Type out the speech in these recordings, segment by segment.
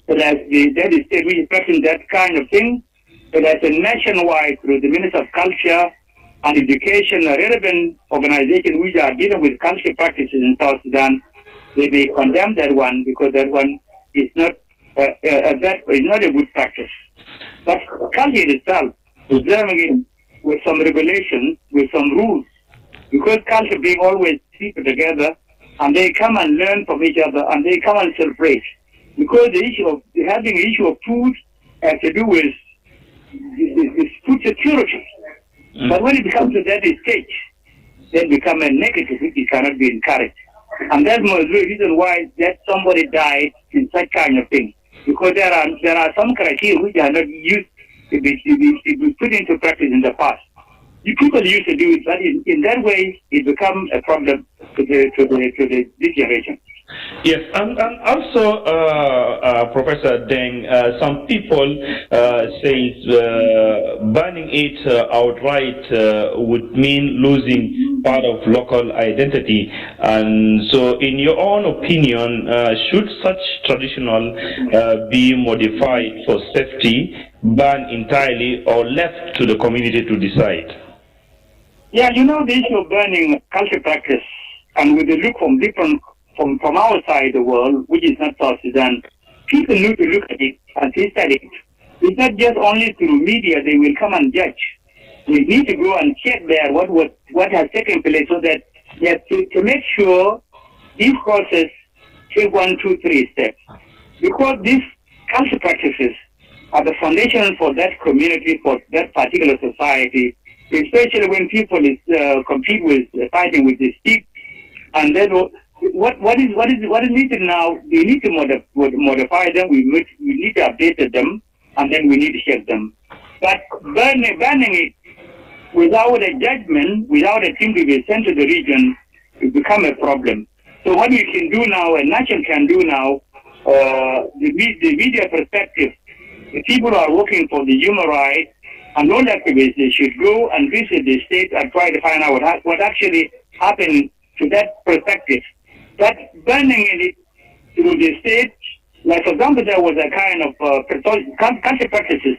So that that is state which is practicing that kind of thing. So that's a nationwide through the Minister of Culture and Education, a relevant organization which are dealing with cultural practices in South Sudan. They condemn that one because that one is not that is not a good practice. But culture itself, observing it with some regulations, with some rules, because culture being always people together, and they come and learn from each other, and they come and celebrate. Because the issue of having the issue of food has to do with food security. But when it becomes to that stage, then become a negative which cannot be encouraged. And that's the reason why that somebody died in such kind of thing. Because there are some criteria which are not used to be put into practice in the past. The people used to do it, but in that way it becomes a problem to this generation. Yes, and also, Professor Deng, some people say banning it outright would mean losing part of local identity. And so, in your own opinion, should such traditional be modified for safety, banned entirely, or left to the community to decide? Yeah, the issue of burning culture practice, and with the look from different from our side of the world, which is not South Sudan, people need to look at it and study it. It's not just only through media they will come and judge. We need to go and check there what has taken place, so that to make sure this process take 1, 2, 3 steps. Because these culture practices are the foundation for that community, for that particular society, especially when people compete with fighting with the stick. And then what is needed now? We need to modify them. We need to update them, and then we need to check them. But banning it without a judgment, without a team to be sent to the region, it become a problem. So what we can do now, a nation can do now, the media perspective, the people who are working for the human rights and all activists, they should go and visit the state and try to find out what actually happened to that perspective. But banning it through the state, like for example, there was a kind of culture practices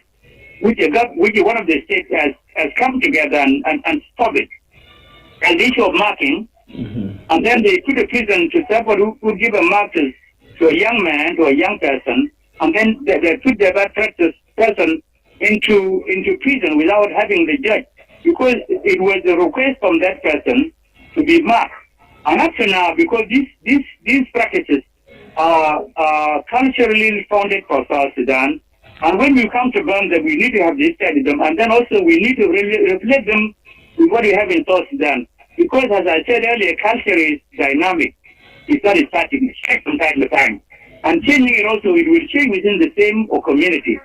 which one of the states has come together and stopped it. And the issue of marking, and then they put a prison to somebody who would give a mark to a young man, to a young person, and then they put the bad practice person into prison without having the judge, because it was a request from that person to be marked. And up to now, because these practices are culturally founded for South Sudan, and when we come to burn them, we need to have this study them, and then also we need to reflect them with what we have in South Sudan. Because as I said earlier, culture is dynamic. It's not static. It changes from time to time. And changing it also, it will change within the same community.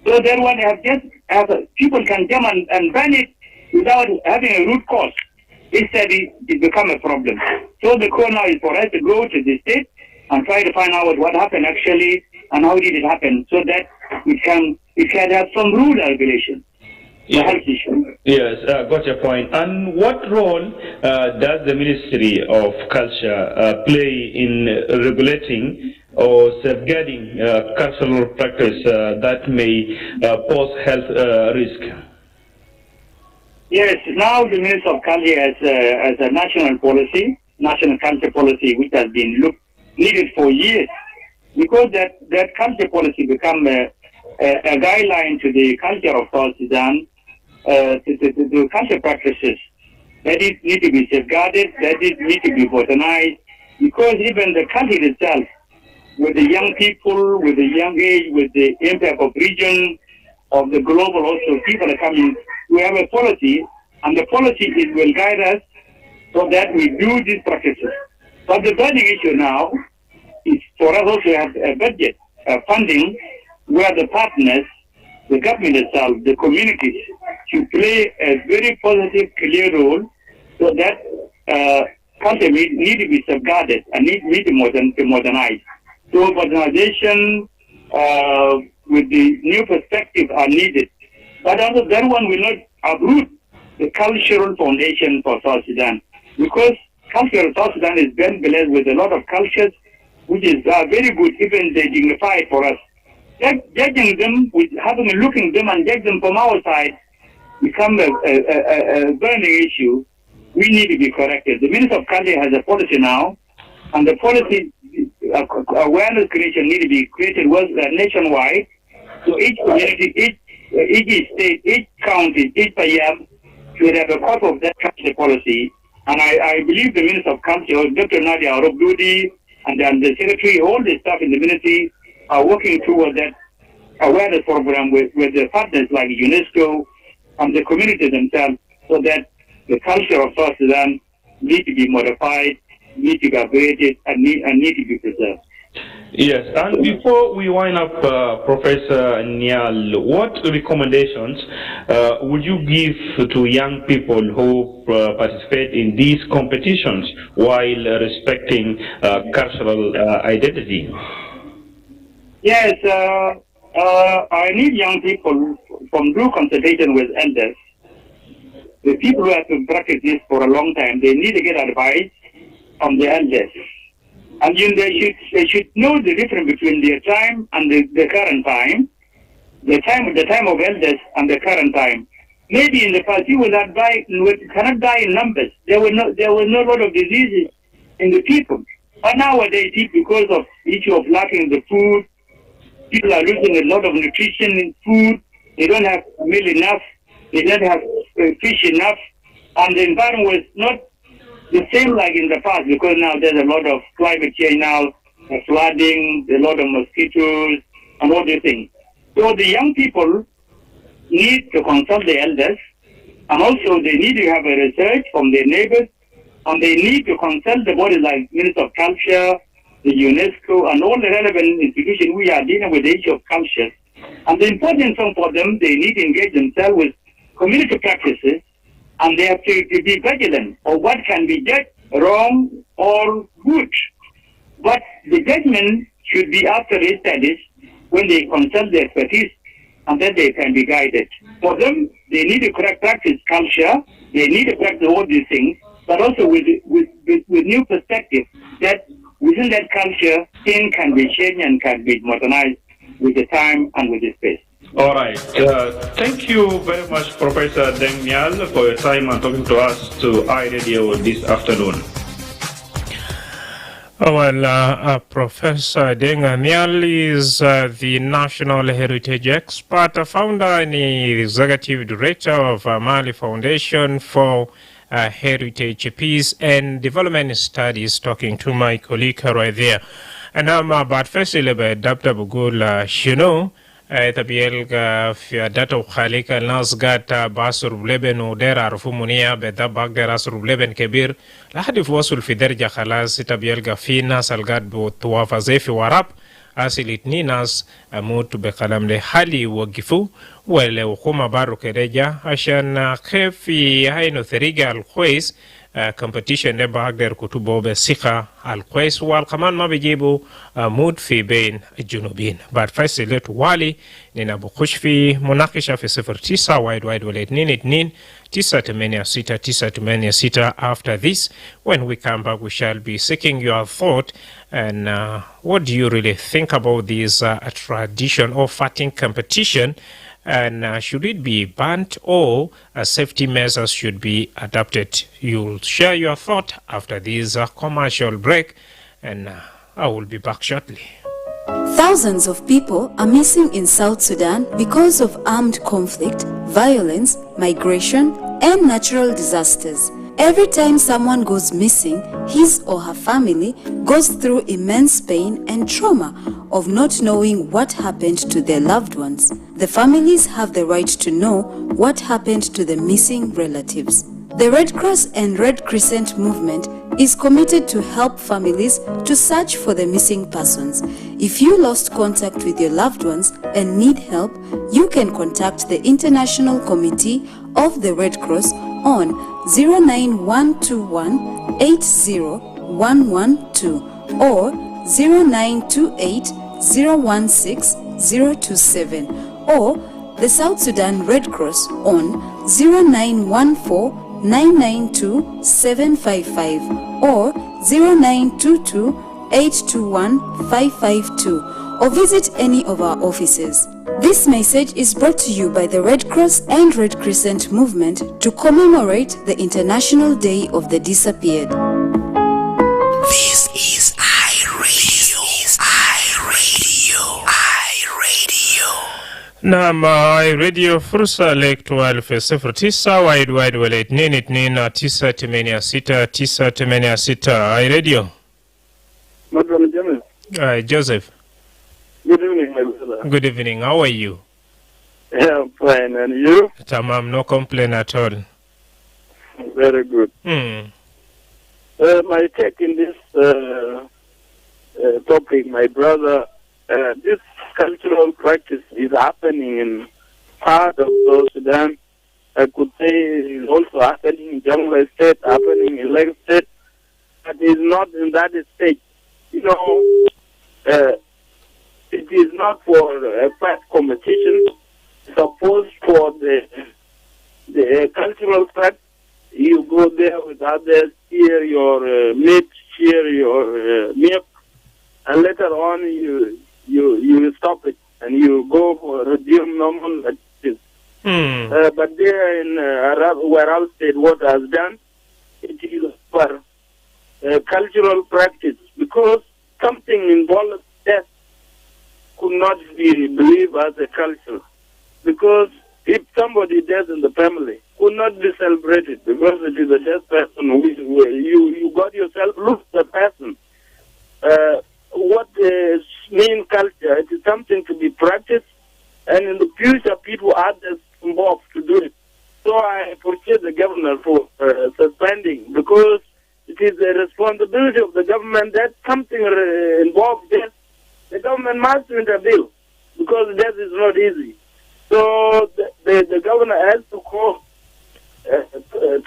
So that one people can come and ban it without having a root cause. Instead, it become a problem. So the call now is for us to go to the state and try to find out what happened actually and how did it happen, so that it can have some rule regulation. Yes, got your point. And what role does the Ministry of Culture play in regulating or safeguarding cultural practice that may pose health risk? Yes, now the Ministry of Culture has a national policy, national culture policy, which has been needed for years, because that culture policy become a guideline to the culture of South Sudan, to culture practices that it need to be safeguarded, that it need to be modernized, because even the country itself, with the young people, with the young age, with the impact of region, of the global also, people are coming. We have a policy, and the policy will guide us so that we do these practices. But the burning issue now is for us also to have a budget, funding, where the partners, the government itself, the communities, should play a very positive, clear role, so that culture need to be safeguarded and need to modernize. So modernization with the new perspective are needed. But also that one will not uproot the cultural foundation for South Sudan, because culture of South Sudan is very blessed with a lot of cultures, which is very good, even they dignify for us. judging them, with having a look at them and judge them from our side, become a burning issue. We need to be corrected. The Minister of Culture has a policy now, and the policy awareness creation need to be created nationwide. So each community, each state, each county, each payam should have a copy of that culture policy. And I believe the Minister of Culture, Dr. Nadia Arobdudi, and the Secretary, all the staff in the ministry are working toward that awareness program with the partners like UNESCO and the community themselves, so that the culture of South Sudan need to be modified, need to be upgraded, and need to be preserved. Yes, and before we wind up, Professor Nial, what recommendations would you give to young people who participate in these competitions while respecting cultural identity? Yes, I need young people from due consultation with elders. The people who have been practice this for a long time, they need to get advice from the elders. And they should know the difference between their time and the current time, the time of elders and the current time. Maybe in the past you cannot die in numbers. There were no lot of diseases in the people. But nowadays, because of the issue of lacking the food, people are losing a lot of nutrition in food. They don't have meal enough. They don't have fish enough. And the environment was not the same like in the past, because now there's a lot of climate change now, flooding, a lot of mosquitoes, and all these things. So the young people need to consult the elders, and also they need to have a research from their neighbors, and they need to consult the bodies like Minister of Culture, the UNESCO, and all the relevant institutions we are dealing with the issue of culture. And the important thing for them, they need to engage themselves with community practices, and they have to be vigilant of what can be judged wrong or good. But the judgment should be after the studies, when they consult the expertise, and then they can be guided. For them, they need to practice culture, they need to practice all these things, but also with new perspective, that within that culture, things can be changed and can be modernized with the time and with the space. All right. Thank you very much, Professor Deng Nial, for your time and talking to us to iRadio this afternoon. Professor Deng Nial is the National Heritage Expert, founder and executive director of Mali Foundation for Heritage, Peace and Development Studies, talking to my colleague right there. And I'm about first Dr. Bugul Shino. Tabielga fi data khalika nas gata basur bleben udera arfumunia beda bagdera sur bleben kebir lahadi wasul fi derja khalas tabielga fi nas algad butwafa fi warab asilitni nas amut bekalam le hali waqifu wala hukuma baru kereja ashan khafi hayno theriga alkhwais competition ده بقدر كتبه بثقة الكويس والكمان ما بيجيبوا مود في بين الجنوبين. بعد فاصلة والي نبخش في مناقشة في 09 وايد ولا 22 986 after this. When we come back, we shall be seeking your thought and what do you really think about this tradition of fighting competition, and should it be banned or safety measures should be adopted? You'll share your thought after this commercial break, and I will be back shortly. Thousands of people are missing in South Sudan because of armed conflict, violence, migration, and natural disasters. Every time someone goes missing, his or her family goes through immense pain and trauma of not knowing what happened to their loved ones. The families have the right to know what happened to the missing relatives. The Red Cross and Red Crescent movement is committed to help families to search for the missing persons. If you lost contact with your loved ones and need help, you can contact the International Committee of the Red Cross on 09121 80112 or 0928 016 027, or the South Sudan Red Cross on 0914 992 755 or 0922 821 552, or visit any of our offices. This message is brought to you by the Red Cross and Red Crescent movement to commemorate the International Day of the Disappeared. This is iRadio. نعم راديو فرصة لك 1209 وايد ولا 229 اي راديو. Madrama James. Joseph. Good evening, my brother. Good evening. How are you? Yeah, I'm fine. And you? Tamam, no complaint at all. Very good. My take in this topic, my brother, this cultural practice is happening in part of South Sudan. I could say it's also happening in Jamhuri State, happening in Lake State, but it's not in that stage. You know, it is not for a fight competition. It's supposed for the cultural practice. You go there with others, share your meat, share your milk, and later on you stop it and you go for resume normal activities. But there in Arab State, what has done, it is for cultural practice, because something involved death could not be believed as a culture. Because if somebody dies in the family, could not be celebrated because it is a dead person. You got yourself, look at the person. What mean culture? It is something to be practiced, and in the future, people others involved to do it. So I appreciate the governor for suspending, because it is a responsibility of the government that something involved death. The government must intervene, because death is not easy. So the governor has to call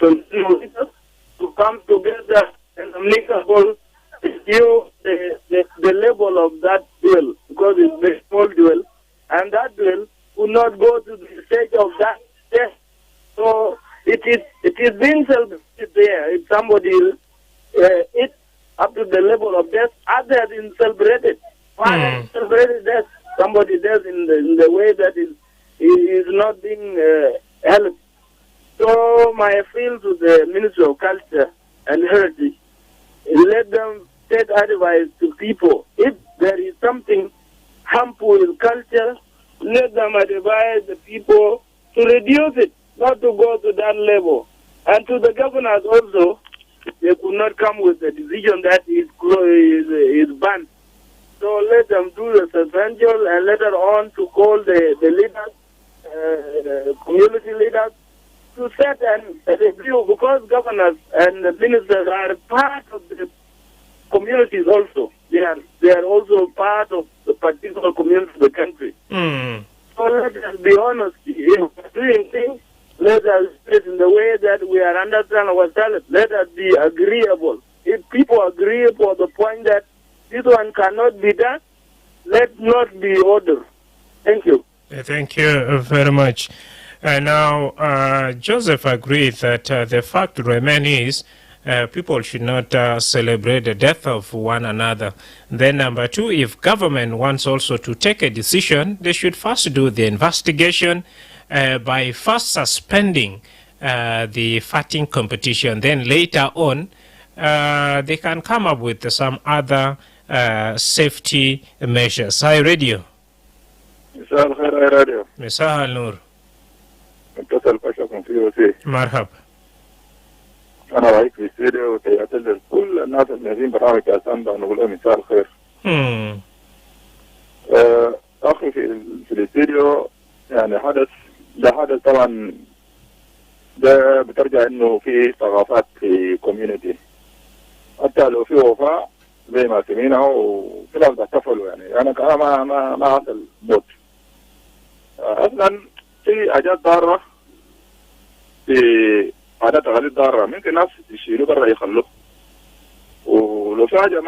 leaders to come together and amicable review the level of that duel, because it's a very small duel, and that duel would not go to the stage of that death. So it is being celebrated there. If somebody it up to the level of death, others didn't celebrate it. Why celebrated death? Somebody dies in the way that is not being helped. So my appeal to the Ministry of Culture and Heritage, let them take advice to people. If there is something harmful in culture, let them advise the people to reduce it, not to go to that level. And to the governors also, they could not come with a decision that is banned. So let them do the suspension and later on to call the leaders, community leaders, to set and review, because governors and the ministers are part of the communities also. They are also part of the particular community of the country. So let us be honest. If we're doing things, let us do it in the way that we are understand ourselves. Let us be agreeable. If people agree for the point that this one cannot be done, let not be ordered. Thank you. Thank you very much. Now, Joseph agreed that the fact remains people should not celebrate the death of one another. Then number two, if government wants also to take a decision, they should first do the investigation by first suspending the fighting competition. Then later on, they can come up with some other safety measures. Hi, Radio. مساء الخير يا راديو. مساء النور. اتصل باشاكم في وسي. مرحبا. أنا رأيك في الاستديو وتيعتذر كل الناس الذين برامج Sundown نقول لهم مساء الخير. أخي في الاستديو يعني ده حدث طبعا ده بترجع إنه في ثقافات في كوميونيتي. حتى لو في وفاة زي ما سمينا وفي ناس بيحتفلوا يعني أنا كمان ما أصل موت. أصلا في حاجات ضارة في عادات تقاليد ضارة ممكن ناس يشيلوا برا يخلوه، ولو في حاجة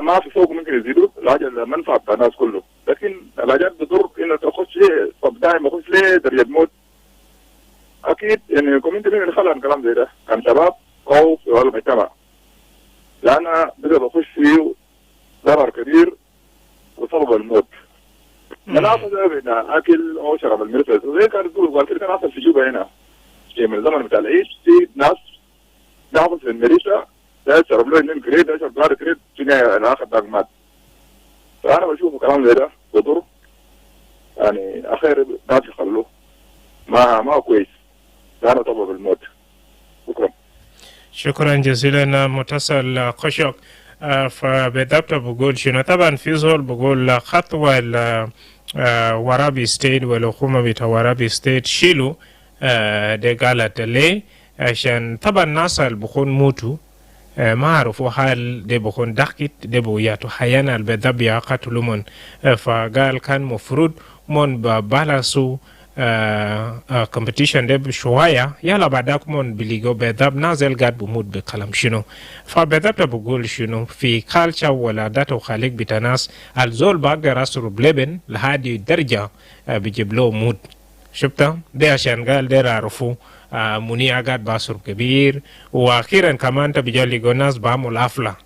ما في فوق ممكن يزيدوا الحاجة المنفعة بتاع الناس كله، لكن الحاجات بتضر إنه تخش طب دائما أخش ليه درجة موت. أكيد يعني كوميونتي مين اللي خلى الكلام زي ده؟ كان شباب قووا في المجتمع، لأن بدأ بخش فيه ضرر كبير وصلب الموت. أنا أنا أكل أو شرب المرفق وزي كان يقول وقت كان أصلا في جوبا هنا في من الزمن بتاع العيد في ناس ناخذ في المريشة ده شرب له إنهم كريد ده شرب له كريد في نهاية الآخر داق مات فأنا بشوف كلام زي ده بضر يعني أخير ناس يخلوه ما كويس أنا طبعا بالموت شكرا شكرا جزيلا متصل قشق. فبالضبط بقول شنو طبعا في زول بقول خطوة ورابي ستيت والحكومة بتاع ورابي ستيت شيلوا دي قالت ليه عشان طبعا الناس اللي بكون موتوا ما عرفوا حال دي بكون دقيت دي بوياتو حيانا البدب يقتلوا من فقال كان مفروض من ببالسوا competition ده بشوية يلا بعدك من بليغو بدب نازل قاد بموت بكلام شنو فبدب بقول شنو في culture ولا داتو خالق بتناس الزول بقدر أسرو بلبن لهذه الدرجة بيجيب له موت شفتا ده عشان قال ده عرفوا مني قاد باسر كبير واخيرا كمان تبجالي ناس بعمل حفلة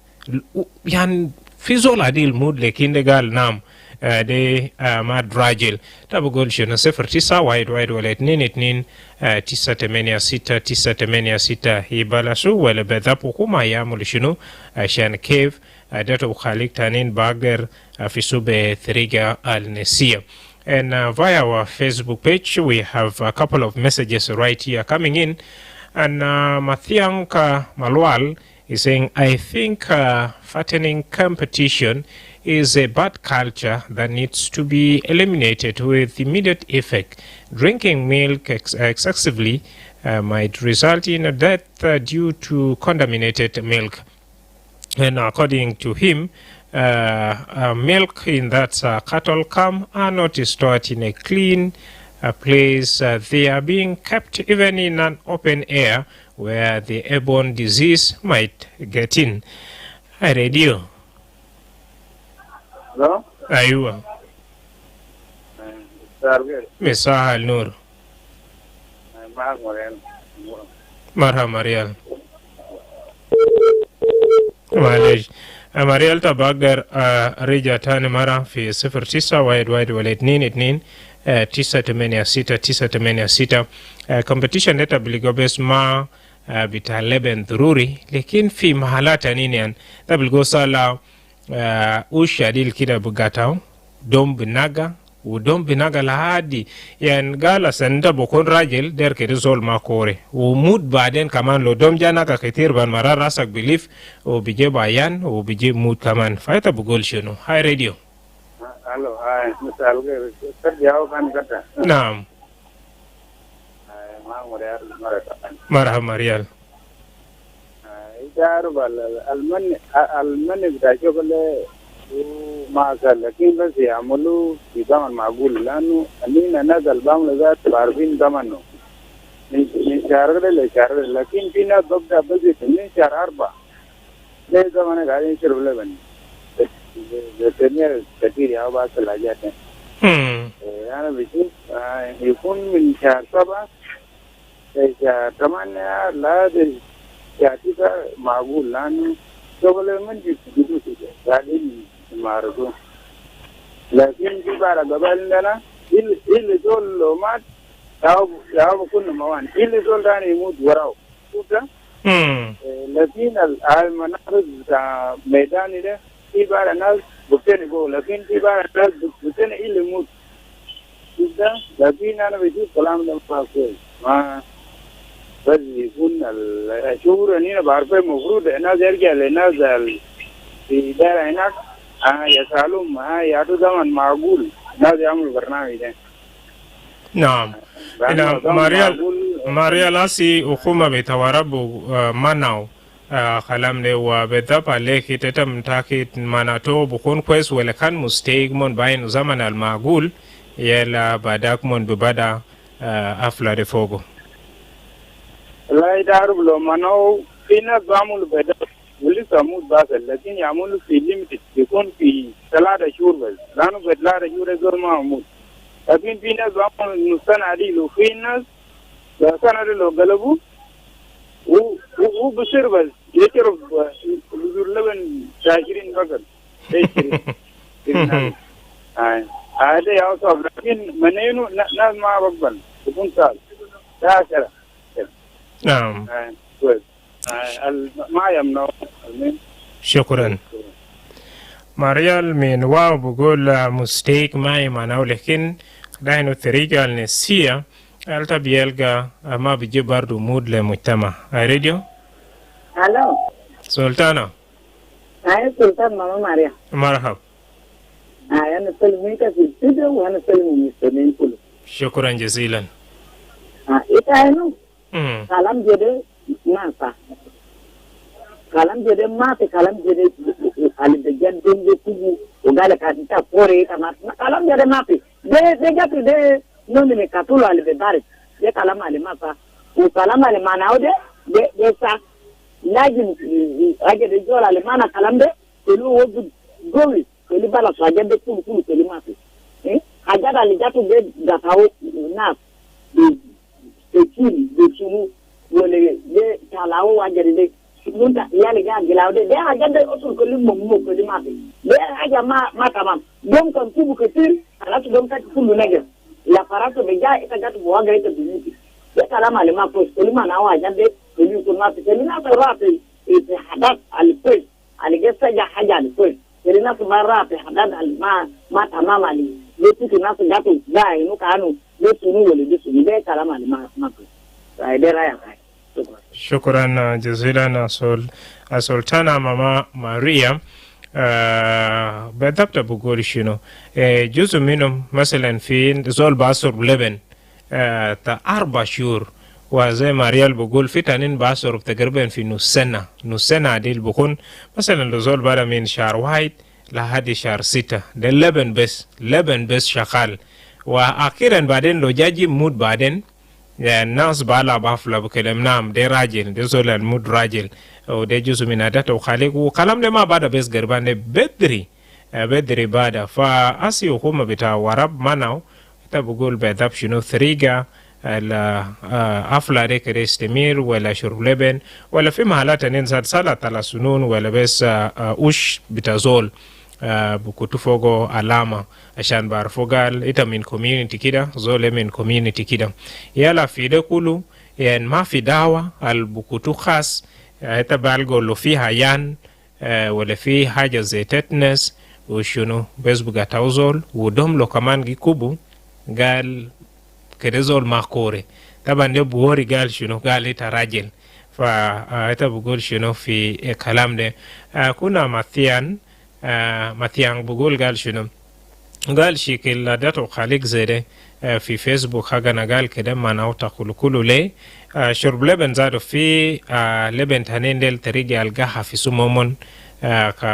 يعني في زول عديل موت لكن ده قال نعم دي ما دراجل تبقول شنو 09 واحد ولا 22 986 986 يبالسوا ولا بذاب حكومة يعمل شنو عشان كيف داتو خالق تانين باقدر في سوبة ثريقة النسية. And via our Facebook page, we have a couple of messages right here coming in. And Mathianka Malwal is saying, I think fattening competition is a bad culture that needs to be eliminated with immediate effect. Drinking milk excessively might result in a death due to contaminated milk. And according to him, milk in that cattle come are not stored in a clean place. They are being kept even in an open air where the airborne disease might get in. I read you. Hello? أيوة. مساء النور. مرحبا مريال. معلش. مريال تبقدر رجع تاني مرة في 09 واحد ولا 22 986 competition data بلقوا بس ما بتاع لبن ضروري لكن في محلات تانيين تبلقوا صالة ushadil kida bugatao dom binaga ودوم بناقة لهادي يعني قال سندا بكون راجل دير كده زول ما كوري وموت بعدين كمان لو دوم جاناك كتير بان مرة راسك بليف وبيجيب عيان وبيجيب موت كمان فايتا بقول شنو هاي راديو الو هاي مثال ترجعوا كان كده نعم ما مريال مرحبا مريال تعرف المن بتاع شغل ما قال لكن بس يعملوا في زمن معقول لانه اننا نزل بعمل ذات عارفين زمنه من شهر لشهر لكن في ناس ببدا بس من شهر 4 ليه زمان قاعدين يشربوا لبن الدنيا كثير يا بعض الحاجات انا بشوف يكون من شهر 7 شهر 8 لا يعني معقول لانه شغل من جديد قاعدين معرضون لكن في بعض قبائلنا اللي زول لو مات ياو كنا موان اللي زول ثاني يموت وراو شوفه لكن المناطق بتاع ميداني ده في بعض الناس بتني جو لكن في بعض الناس بتني اللي يموت شوفه لكن انا بشوف كلام ده ما بس يكون الشهور هنا بعرفه المفروض الناس يرجع للناس في دار هناك يسألهم يعطوا زمن معقول الناس يعملوا برنامج ده نعم إن ماريال أسي حكومة بتواربو مناو كلام ده وبدأ عليه تتم تأكيد مناتو بكون كويس ولا كان مستيق من بين زمن المعقول يلا بعدك من ببدا أفلا فوقه لا يعرف لو مناو في ناس بعملوا بدأ ولسه موت باسل لكن يعملوا في ليميتد يكون في 3 شهور بس لانه في 3 شهور زول ما موت لكن في ناس بعملوا نص عديل وفي ناس سنة لو قلبوا وبصير بس يشرب بذور لبن 20 فقط 20 هذا يا أصحاب لكن منينو ناس ما بقبل يكون سال لا شرع. نعم. كويس. ما يمنع. شكرا. ماريال من واو بقول مستيك معي معناه لكن داينو الطريقة النسية ألتا بيلقى ما بيجي برضو مود لمجتمع. راديو. الو سلطانة. سلطان ماما ماريا. مرحبا. أنا سلميك في الاستوديو وأنا سلمي المستمعين كله. شكرا جزيلا. إتاينو. كلام جدي ما صح. كلام جدي ما في كلام جدي على بجد دنجي كذي وقال كذا فوري كمان كلام جدي ما في. ده جاتو ده نوني مكتولو على ببارك. ده كلام على ما صح. وكلام على ما ناوده ده صح. لازم أجد الجول على ما أنا كلام ده كله وجود قوي. كلي بلا حاجة بتكون كل كلمات حاجات اللي جاتوا بيد جاتوا ناس بتشيل بتشيلوا ولا ده كلاو حاجة ده نونتا يعني جا جلاو ده حاجة ده أصلا كل كلمات ده حاجة ما كمان يوم كان تبو كتير خلاص يوم كان كله نجس لا فراسو بيجا إذا جاتوا بواجه إذا بيجي ده كلام على ما فوز كل ما ناوي حاجة ده كل كلمات كل ناس راسي حاجات على فوز على جسد حاجة على فوز jadi nasu marah terhadap ma tamam ali itu nasu jatuh dah ini kanu dia sunu boleh dia sunu dia kalam ali ma dia raya kai. شكرا جزيلا سلطانة ماما ماريا. بالضبط بقول شنو جزء منهم مثلا في زول باصر بلبن تا 4 شهور وزي ماريال بقول في تانين باصر تقريبا في نص سنة عديل بكون مثلا لزول بلا من شهر واحد لحد شهر 6 ده لبن بس شغال واخيرا بعدين لو جاجي مود بعدين الناس بالا بافلا بكلام نام ده راجل ده زول المود راجل وده جزء من عادته وخالق وكلام ده ما بعد بس قربان بدري بعد فاسي وهم بتاع ورب مناو تبقول بذاب شنو ثريقة الأفلا دي كده يستمر ولا شرب لبن ولا في محلات ننزل سالة على سنون ولا بس وش بتزول بكتو فوقو علامة عشان بعرفو قال إتا من كوميونيتي كده زول من كوميونيتي كده يلا في ده كله يعني ما في دعوة البكتو خاص إتا بالغو لو في هيان ولا في حاجة زي تتنس وشنو بس بقى زول ودوم لو كمان جيكوبو قال كده زول ماكوري طبعا ده بوري قال شنو قال إتا راجل فإتا بقول شنو في كلام ده كنا مثيان بقول قال شنو قال شكل داتو خالق زي ده في فيسبوك حاجنا قال كده ما ناوتا كله ليه شرب لبن زادو في لبن تانين ديل تريجي القاها في سمومون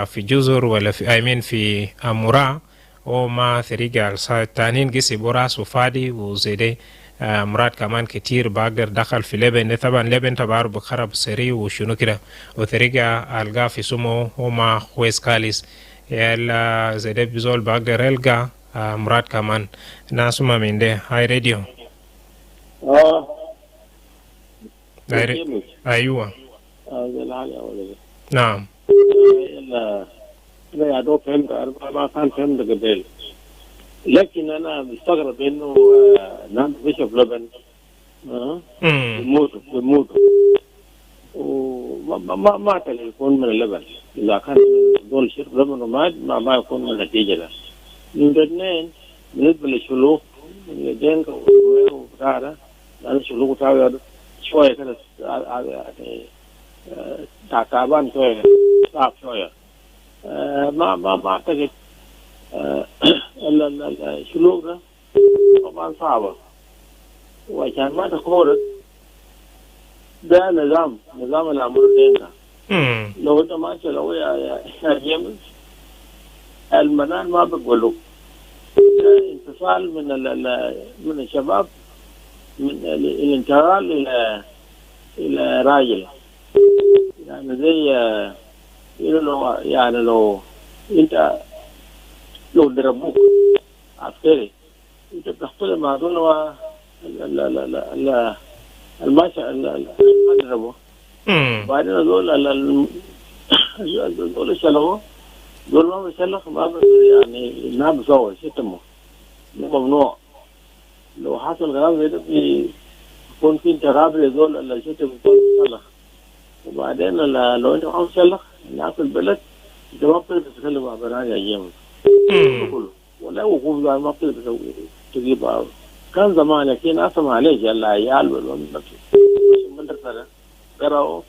في جزر ولا في في مرا وما تريجي تانين جسي براس وفادي وزيدي مرات كمان كتير بقدر دخل في لبن ده طبعا لبن تبار بخرب سري وشنو كده وتريجي القا في سمو وما خويس كاليس يلا زيدي بزول بقدر القا مرات كمان ناس ما من ده هاي راديو ايوه نعم لا يا دوب فهمت ما كان فهمت قبل لكن انا مستغرب انه ناس بيشرب لبن يموتوا وما يكون من اللبن اذا كان دول شرب لبن ومات ما يكون من النتيجه ده من الاثنين بالنسبه للشلوغ اليدين وبتاع ده لان الشلوغ بتاعه شويه كده يعني تعبان شويه صعب شويه ما اعتقد الشلوغ ده طبعا صعبه وعشان ما تخورت ده نظام الامر دينك لو انت ماشي لو يا جيمس المنان ما بقولوا انفصال من الشباب من الانتقال الى راجل يعني زي يعني لو انت لو ضربوك عسكري انت بتختلف مع دول الماشي ما ضربوا بعدين دول شلوه دول ما بيسلخ ما يعني ما بيصور شتمه ممنوع. لو حصل كلام زي ده بيكون في انتخاب لزول الشتى بيكون مسلخ، وبعدين لو انت معه مسلخ الناس في البلد انت ما بتقدر تتكلم مع برنامج ايام كله، ولا وقوف زي ما بتقدر تجيب. كان زمان لكن اسمع عليه العيال والمدرسه قرأوا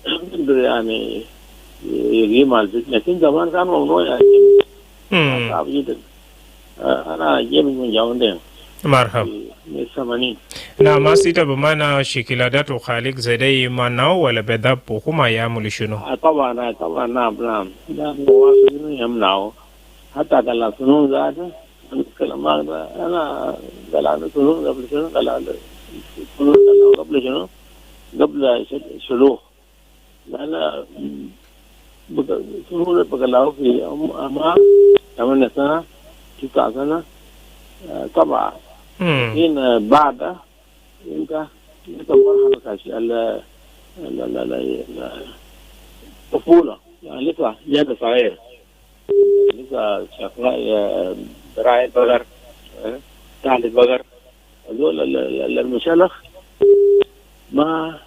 بيقدر يعني يقيم على البيت، لكن زمان كان ممنوع يعني صعب جدا. أنا جيب من جاوندين. مرحبا. من 80. نعم، ما سيتا بمعنى شكلات وخالق زي ما ناو ولا بدأ بحكومة يعمل شنو؟ طبعا نعم مواصلين يمنعوا حتى قال سنون ذاته الكلام هذا. أنا قال سنون قبل شنو؟ قال سنون قبل شنو؟ قبل شلوخ. لأن سنون بقلاو في أمام 8 سنة 9 سنة طبعا. هنا بعد انت مرحلة كاشي الطفولة يعني لسه جاد صغير، لسه شغال براعي بقر تحت بقر. هذول المشلخ ما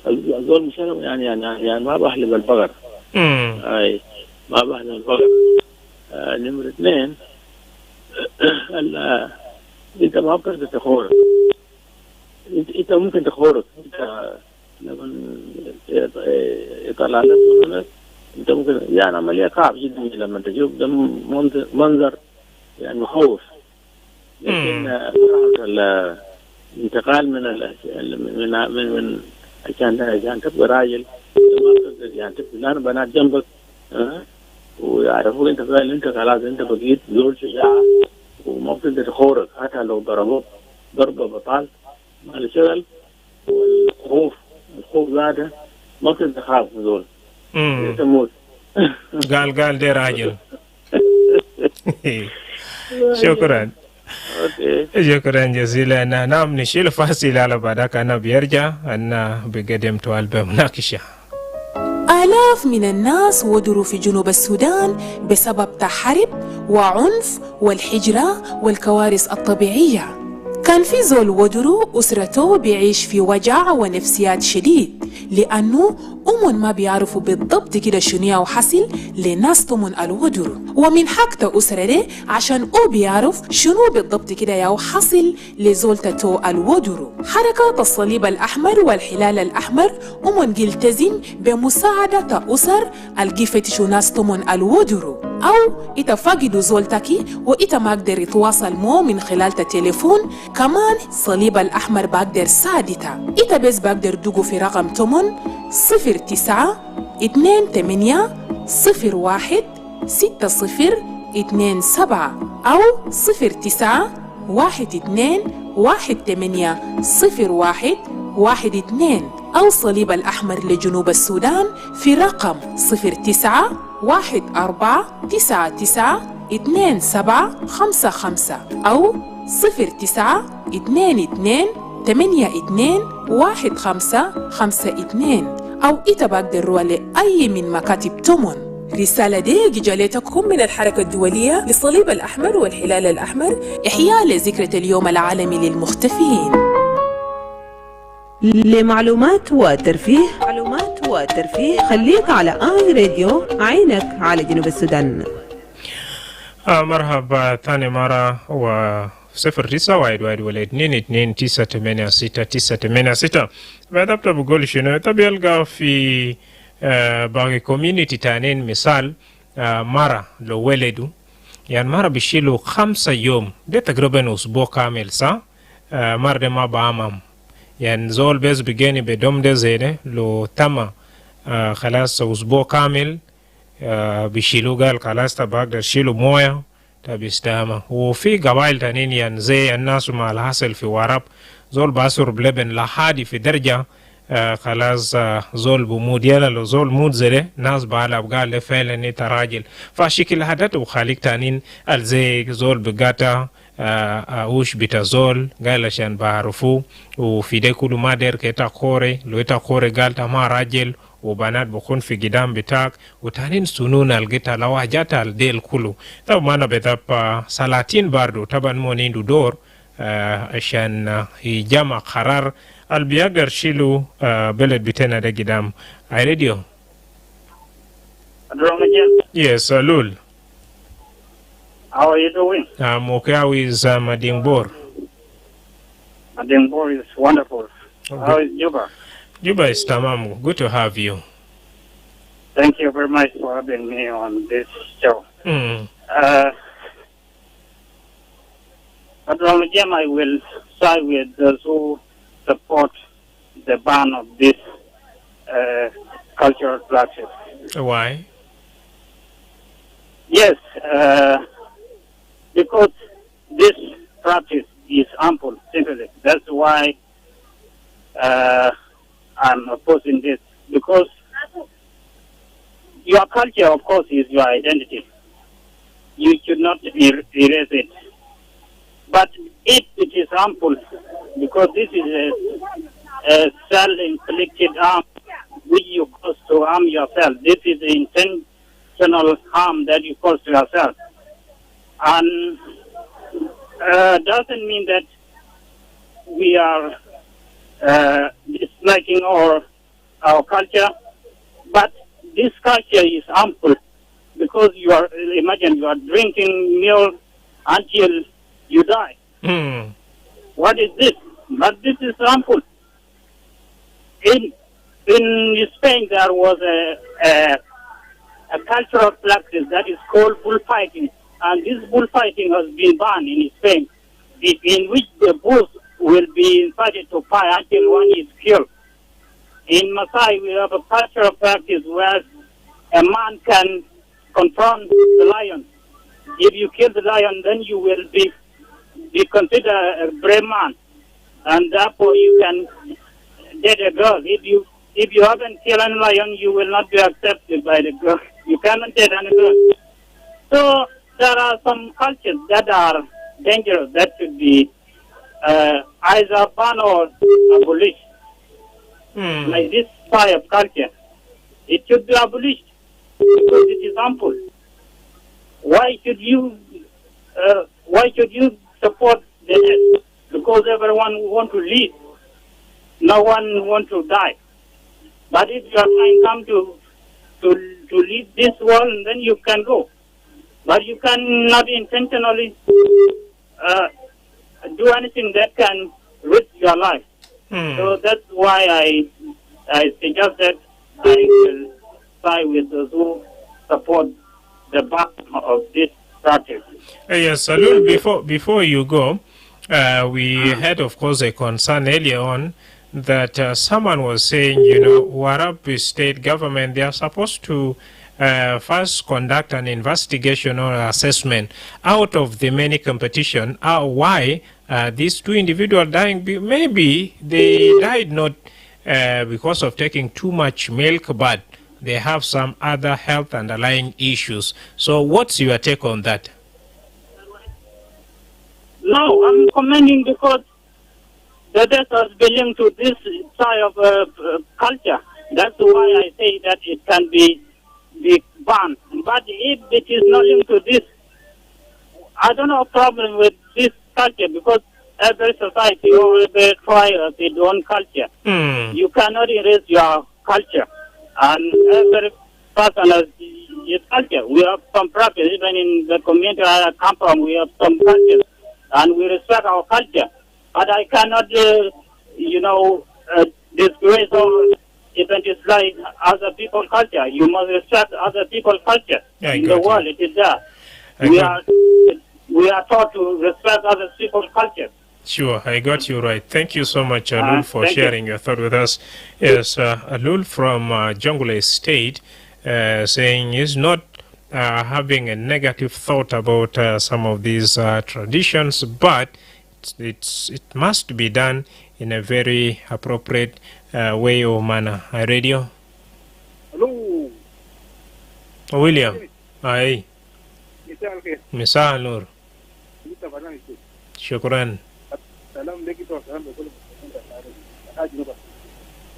هذول المشلخ يعني ما بحلب البقر. اي ما بحلب البقر. نمرة 2 انت ما بتقدر تخورك. انت ممكن تخورك انت لما يطلع لك منك انت ممكن يعني عمليه صعب جدا لما تشوف ده منظر يعني مخوف. لكن الانتقال من عشان تبقى راجل ما بتقدر يعني تبقى لان بنات جنبك ويعرفوك انت فعلا انت خلاص انت بقيت زول شجاع وما بتقدر تخورك حتى لو ضربوك ضربة بطال ما الشغل. والخوف ذاته ما بتقدر تخاف زول تموت. قال دي راجل. شكرا. شكرا جزيلا. نعم نشيل فاصل على بعدك أنا بيرجع أنا بقدم توالب مناقشة. آلاف من الناس ودروا في جنوب السودان بسبب تحرب وعنف والحجرة والكوارث الطبيعية. كان في زول ودرو أسرته بيعيش في وجع ونفسيات شديد لأنه ما بيعرفوا بالضبط كده شنو حصل لناس تمن الودرو، ومن حق أسرة دي عشان بيعرف شنو بالضبط كده حصل لزولتو الودرو. حركة الصليب الأحمر والحلال الأحمر يلتزم بمساعدة أسر القفتش ناس تمن الودرو، أو إتفاقدوا زولتكي وإتا ما قدر يتواصل مو من خلال التليفون. كمان صليب الأحمر بقدر سادتا إتا بس بقدر دوقوا في رقم 09-28-01-6027 أو 09-12-18-01-12 أو صليب الأحمر لجنوب السودان في رقم 09-1499-2755 أو 09-22-82-1552 أو إتبقدروا لأي من مكاتب تومون. رسالة دي جالتكم من الحركة الدولية للصليب الأحمر والهلال الأحمر إحياء لذكرى اليوم العالمي للمختفين. لمعلومات وترفيه خليك على راديو عينك على جنوب السودان. مرحبا ثاني مرة و 09-1-1-2-2-9-8-6-9-8-6. بعد أبدأ بقول شنو تبي ألقى في باقي كوميونيتي تانين مثال مرة لو ولدوا يعني مرة بيشيلوا 5 يوم ده تقريبا أسبوع كامل صح؟ مرة ده ما بعمم يعني زول بس بيجيني بدوم ده زي ده لو تم خلاص أسبوع كامل بيشيلوا قال خلاص تبقى شيلوا موية تبيستهما. وفي قبائل تانين يعني زي الناس مع الحصل في وراب زول باسر بلبن لحادي في درجة خلاص زول بمود يلا لو زول مود زي ناس بعلب قال لفعلا انت راجل فشكل هدات وخالق تانين الزي زول بقاتا اوش بتا زول قال عشان بعرفو وفي ده كل ما دير كيتا خوري لو اتا خوري قال تا ما راجل وبنات بكون في قدام بتاعك وتانين سنون القتا لواجات الديل كله. طبعا أنا بتابع سلاطين باردو طبعا مونين دور عشان يجمع قرار البيقدر شيلو بلد بتاعنا ده قدام. I radio. Yes, Lul. How are you doing? I'm okay. How is Madingbor? Madingbor is wonderful. Okay. How is Juba? Juba is tamam. Good to have you. Thank you very much for having me on this show. I will side with those who support the ban of this cultural practice. Why? Yes, because this practice is harmful, simply. That's why I'm opposing this. Because your culture, of course, is your identity. You should not erase it. But if it is harmful, because this is a self-inflicted harm which you cause to harm yourself, this is the intentional harm that you cause to yourself. And doesn't mean that we are disliking our culture, but this culture is harmful because imagine you are drinking milk until you die. What is this? But this is harmful. In Spain, there was a cultural practice that is called bullfighting, and this bullfighting has been banned in Spain, in which the bulls will be invited to fight until one is killed. In Maasai, we have a cultural practice where a man can confront the lion. If you kill the lion, then you will be considered a brave man, and therefore you can date a girl. If you haven't killed a lion, you will not be accepted by the girl. You cannot date any girl. So there are some cultures that are dangerous that should be either banned or abolished. Like this type of culture, it should be abolished because it is harmful. Why should you support the death? Because everyone want to live. No one want to die. But if your time come to leave this world, then you can go. But you cannot intentionally do anything that can risk your life. So that's why I suggest that I will side with those who support the ban of this practice. Yes, Salul, before you go, we had, of course, a concern earlier on that someone was saying, Warab state government, they are supposed to first conduct an investigation or assessment out of the many competition. Why these two individuals dying? Maybe they died not because of taking too much milk, but they have some other health underlying issues. So what's your take on that? No, I'm commenting because the death has been linked to this side of culture. That's why I say that it can be banned. But if it is not linked to this, I don't have a problem with this culture because every society or every tribe has its own culture. You cannot erase your culture. And every person has his culture. We have some practice, even in the community I come from, we have some cultures. And we respect our culture. But I cannot, disgrace or even dislike other people's culture. You must respect other people's culture. In the world, it is there. We are taught to respect other people's culture. Sure, I got you right. Thank you so much, Alul, for sharing your thought with us. Yes, Alul from Jonglei State saying he's not having a negative thought about some of these traditions, but it must be done in a very appropriate way or manner. Radio? Hello. William? Aye. Misa Nur. Shukran.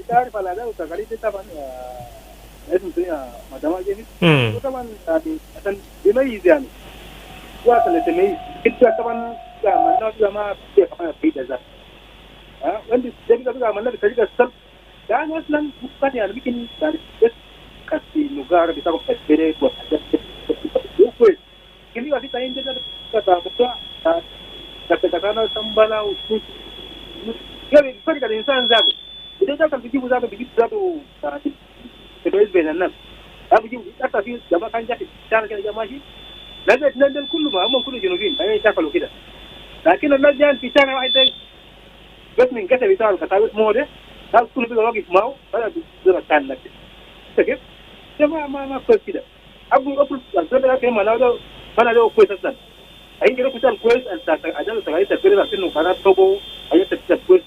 تعرف على ده وتقاليد طبعا اسم فيها مدرمة جميل وطبعا يعني عشان يميز يعني واصل يتميز انت طبعا عملنا ما كيف في ده ها وانت ده عملنا بطريقه السلب يعني اصلا ممكن يعني ممكن يعني بس كسي نجار بتاعه كسيرك وحاجات كويس كل واحد تاني ده كذا بتاع كذا تمبلا وشوش يعني فرق الانسان ذاته إذا كان بيجيبوا ذاته تبعيد بين الناس بيجيبوا حتى في جماعة كان جاي كان كده جماعة لازم نندل كله ما هم كله جنوبيين هاي تاكلوا كده لكن الناس جاء في شارع واحد بس من كتب يتعرف كتابة موده هذا كله بيجي واقف معه هذا بيصير كان لك كيف جماعة ما كويس كده أبو الزبدة كمان ما ده كويس أصلا أي كده كويس أنت أجل تغير تغير لكنه كان توبو أي كويس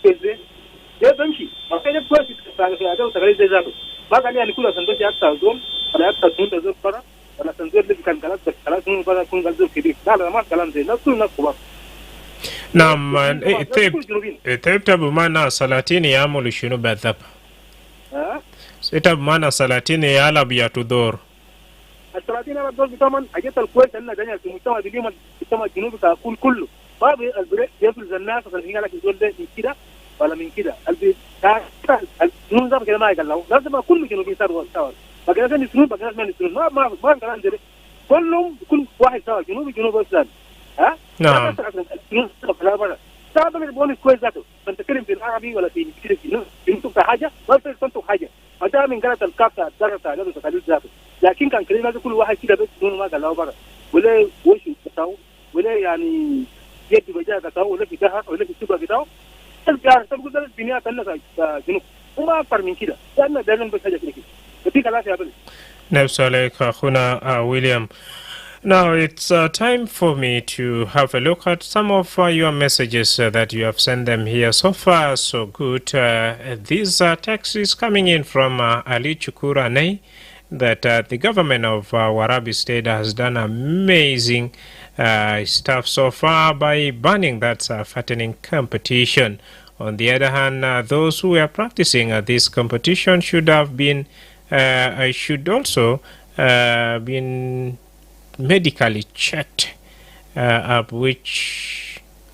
ده بمشي ما كان كويس أجل تغير زي ذاته ما قال يعني كل سندوتش أكثر زول ولا أكثر سندوتش زول برا ولا سندوتش اللي كان كلام سندوتش برا يكون زول كبير لا ما كلام زي نفس كبار نعم تبتب معنا سلاطين يعمل شنو بالضبط بمعنى سلاطين يعلب يتدور السلاطين يعلب دور بتمن أجت الكويس أن دنيا في مجتمع اليوم مجتمع الجنوب تقول كله باب البريء يفرز الناس عشان يجي لك الزول ده من كده ولا من كده الجنوب ده كده ما يقلعوا لازم كل جنوبي صار سوا بقى لازم يسنون بقى لازم يسنون ما كلام ده كلهم كل واحد سوا جنوب اسلام ها نعم صعب اللي بيقول كويس ذاته بنتكلم بالعربي ولا في انتم حاجه ما بتنتم حاجه ما ده من قالت الكابتا درس على تقاليد ذاته لكن كان كلمه كل واحد كده بس دون ما قالوا بره ولا وش بتاعه ولا يعني يد بجاه بتاعه ولا في دهر ولا في سوق بتاعه الجار تقول ده الدنيا كانها جنوب وما اكثر من كده لان ده بس حاجه كده في كلام يا بل نفس عليك اخونا ويليام. Now it's time for me to have a look at some of your messages that you have sent them here. So far, so good. This text is coming in from Ali Chukurane that the government of Warabi State has done amazing stuff so far by banning that fattening competition. On the other hand, those who are practicing this competition should have been, should also been medically checked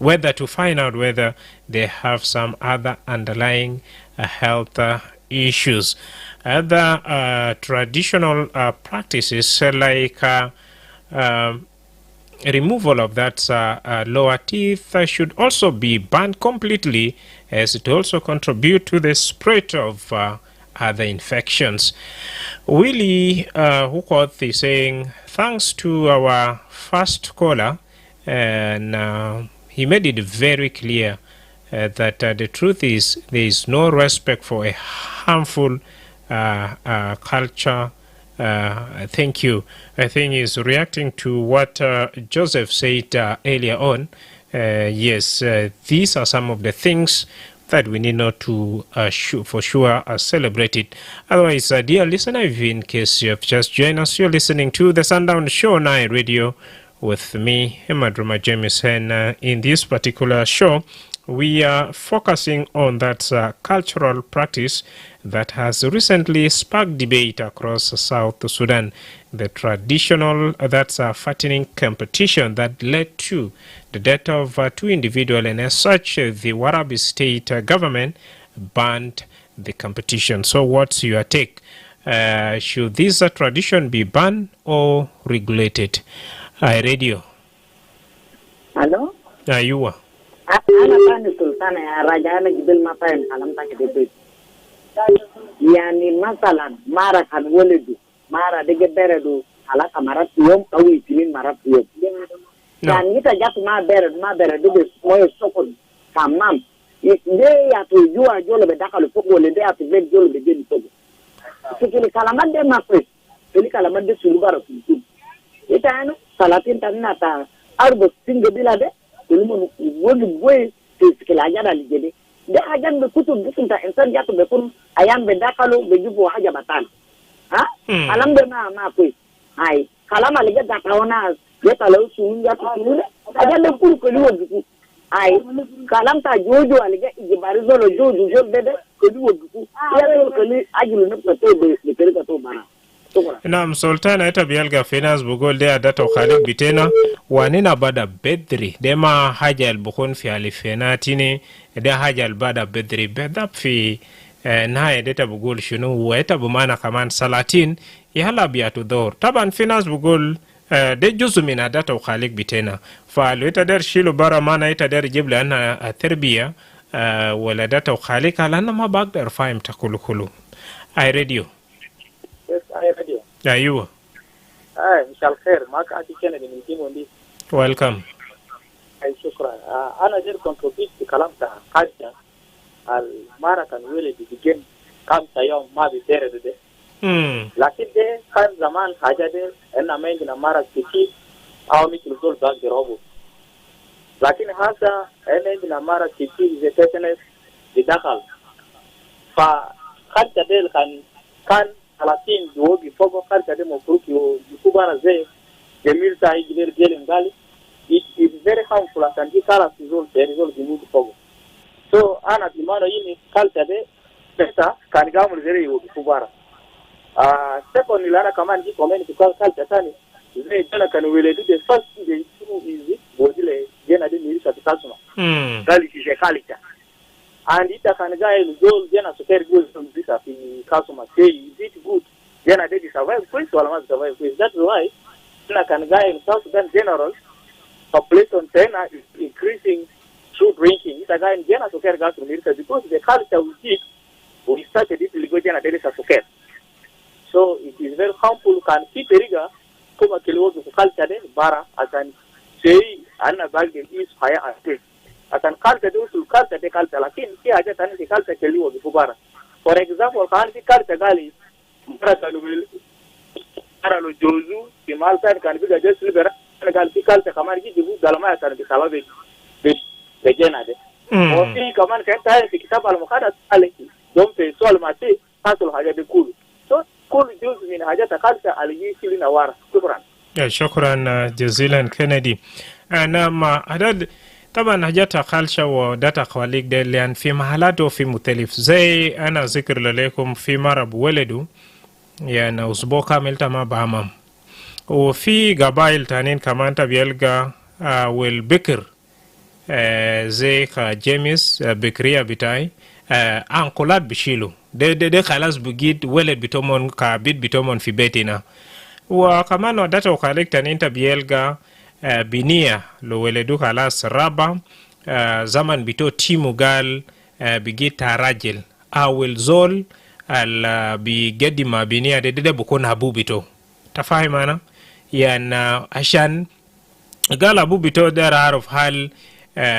whether to find out whether they have some other underlying health issues. Other traditional practices like removal of that lower teeth should also be banned completely, as it also contribute to the spread of other infections. Willie Hukoth is saying, thanks to our first caller, and he made it very clear that the truth is there is no respect for a harmful culture. Thank you. I think he's reacting to what Joseph said earlier on. Yes, these are some of the things that we need not to for sure celebrate it. Otherwise, dear listener, if in case you have just joined us, you're listening to the Sundown Show 9 Radio with me, Madrama James, and in this particular show, we are focusing on that cultural practice that has recently sparked debate across South Sudan, the traditional fattening competition that led to the death of 2 individuals, and as such, the Warabi state government banned the competition. So what's your take? Should this tradition be banned or regulated? Radio. Hello? You are. Ana bani sultana ya raja ana jibil mafayan kalamta kidebe. Yani masalan mara kan waledu mara dege beredu alaka marat yom kawi tinin marat yom. Yani ita jatu ma beredu be moyo sokon kamam. Ide ya to jua jolo be dakalo poko le de atu be jolo be gedi poko. Sikili kalamande mafres. Sikili kalamande sulubara sulub. Ita ano salatin tanina ta arbo singe bilade. Kulumon woni boy sikila jada ligede de hajan be kutu bisunta insan jatu be kun ayam be dakalo be jubo haja batan ha alam be ma ko ai kalama liga da tawana ya talo sun ya tulu hajan be kun ko liwo biku ai kalam ta jojo aliga ijibari zolo jojo jol bebe Naam, Sultana ita bialga finance bugol de adata khalik bitena wanina bada bedri dema haja albukun fi alifenatini da haja albada bedri bedap fi naya deta bugol shunu weta bumana kaman salatin yala biatu dor taban finance bugol de juzu min adata khalik bitena fa ita der shilu bara mana ita der jibla ana terbiya wala data khalik alana ma bagdar faim takulukulu ay radio. Yes, I radio. Ayuwa. Mshal khair, maka ati kene ni mtimu ndi. Welcome. Ay shukran. Ana jir contribute to kalam ta qadda al mara kan wele di begin kam ta yom ma bi tere de. Lakin de kan zaman haja de enna mengi na mara kiki au mikil zol bag de robo. Lakin hasa enna na mara kiki ze tetenes di dakal. Fa qadda del kan alatin duogi fogo karta demo kuruki o kubara ze demilta igiler ngali it is very harmful and the kala result the mood fogo so ana dimano yini kalta de beta kan gamu zere yo kubara second lara kama ndi comment ko kalta tani ze jana kan wele do the first thing is easy bodile jena de mirisa tasuma gali ki kalita and ita kan guy goal jena super goal from this afi customer say is it good jena they survive quick wala mas survive quick. That's why ina kan guy in South Sudan general population tena is increasing through drinking. Ita guy in jena super gas from America because the culture we started it illegal jena they suffocate. So it is very harmful kan kiperiga kuma kilogo culture de bara akan say ana bag is higher at akan kalta de usul kalta de kalta lakini si haja tani de kalta keliwo bifubara. For example kan si kalta gali mara kalumil ara lo jozu ki malta kan biga just libera kan si kalta kamar ki dibu galama ya tan bisababe be jena de o si kaman kan ta si kitab al muqaddas alaki dom pe sol mate fasul haja de kulu so kulu jozu min haja ta kalta aliji silina wara shukran ya shukran jazilan Kennedy ana ma adad طبعا حاجات خالشة وداتا خواليك دي لأن في محلات وفي مختلف زي أنا ذكر لكم في مرب ولدو يعني أسبوع كامل تما بامام وفي قبائل تانين كمان تبيلغا والبكر زي جيمس بكرية بتاعي أنقلات بشيلو دي خلاص بجيد ولد بتومون كابيت بتومون في بيتنا وكمان وداتا وخاليك تانين تبيلغا binia lo weledu kalas raba zaman bito timu gal bigita rajil awil zol al bigedi ma binia de bukun habu bito tafahimana yana ashan gal abu bito there are of hal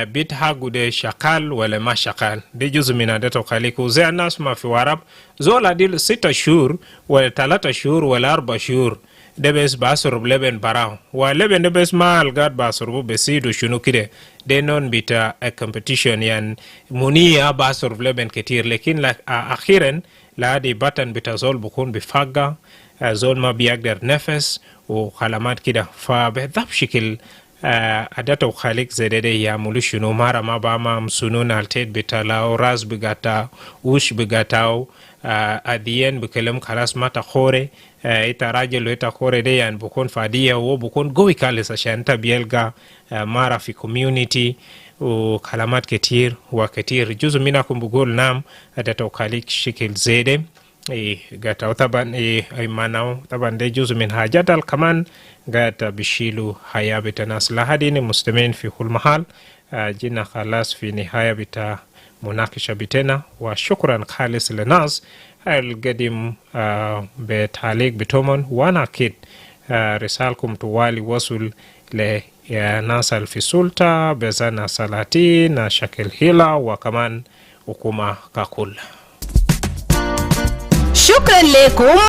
bit hagude shakal wala ma shakal de juzu min adato khaliku zai nas ma fi warab zol adil 6 shhur wala 3 shhur wala 4 shhur debes basurub leben barao wa leben debes ma algad basurub besido shunu kide de non bita a competition yan munia basurub leben ketir lekin la akhiran la di batan bita zol bukun bifaga zol ma biagder nefes و خلامات كده فبهذا بشكل عادة وخالق زدده يعملوا شنو مرة ما بعمل سنون التيت بتلاو راس بقطع وش بقطعو أديان بكلام خلاص ما تخوري إتراجل وإتخوري ده يعني بكون فادية وبكون قوي كالس عشان تبيلغا مرة في community وكلامات كتير وكتير جزء منكم بقول نام عادة وخالق شكل زده gata taban manao taban de juzu min hajatal kaman gata bishilu haya bitana slahadini mustamin fi kul mahal jina khalas fi nihaya bita munakisha bitena wa shukran khalis linas al gadim betalik bitomon wana kid risalkum tuwali wasul le ya nasal fi sulta bezana salati na shakil hila wa kaman ukuma kakul. شكرا لكم.